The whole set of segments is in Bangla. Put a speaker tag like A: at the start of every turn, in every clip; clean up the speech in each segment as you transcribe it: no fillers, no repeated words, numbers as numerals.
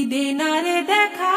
A: দে না রে দেখা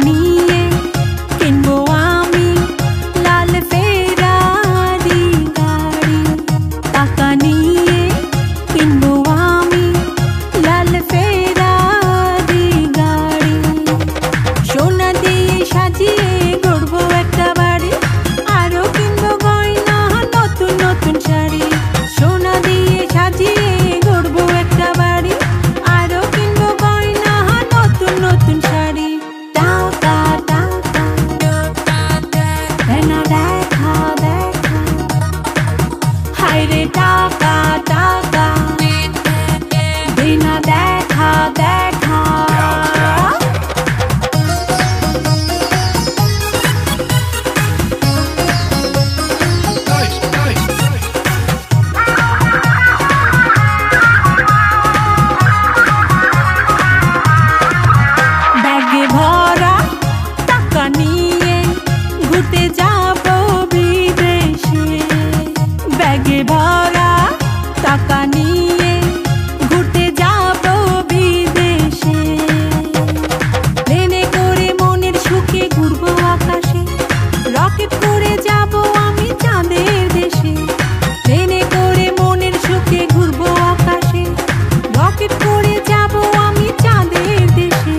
A: নিয়ে কিনবো আমি লাল ফেরারি গাড়ি টাকা নিয়ে কিনবো আমি লাল ফেরারি গাড়ি সোনা দিয়ে সাজিয়ে গড়বো একটা বাড়ি আরো কিনবো গয়না নতুন নতুন শাড়ি সোনা দিয়ে সাজিয়ে গড়বো একটা বাড়ি আরো কিনবো গয়না নতুন নতুন শাড়ি টাকা টাকা দে না দেখা দেখা ব্যাগে ভরা টাকা নিয়ে ঘুরতে যাবো বিদেশে ব্যাগে ভরা টাকা নিয়ে ঘুরতে যাবো বিদেশে প্লেনে করে মনের সুখে ঘুরবো আকাশে রকেট করে যাবো আমি চাঁদের দেশে প্লেনে করে মনের সুখে ঘুরবো আকাশে রকেট করে যাবো আমি চাঁদের দেশে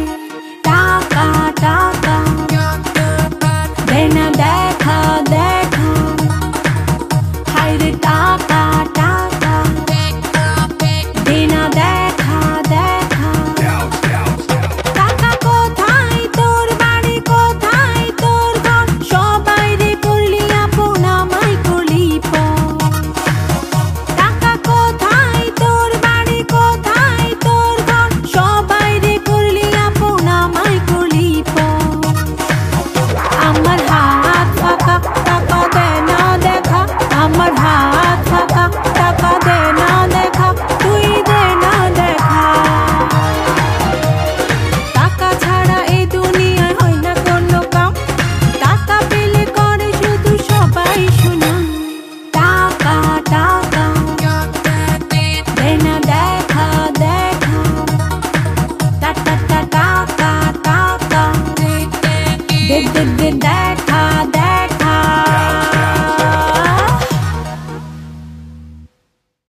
A: টাকা টাকা দে না দেখা দেখা হায়রে টাকা টাকা দে না দেখা দেখা টাকা কোথায় তোর বাড়ি কোথায় তোর ঘর সবাই রে করলি আপন আমায় করলি পর টাকা কোথায় তোর বাড়ি কোথায় তোর ঘর সবাই রে করলি আপন আমায় করলি পর আমার হাত ফাঁকা টাকা দে না দেখা আমার হাত ফাঁকা টাকা দে না দেখা তুই দে না দেখা টাকা ছাড়া এই দুনিয়ায় হয় না কোনো কাম টাকা পেলে করে শুধু সবাই সুনাম টাকা টাকা দে না দেখা দেখা টাকা টাকা দে দে দে দেখা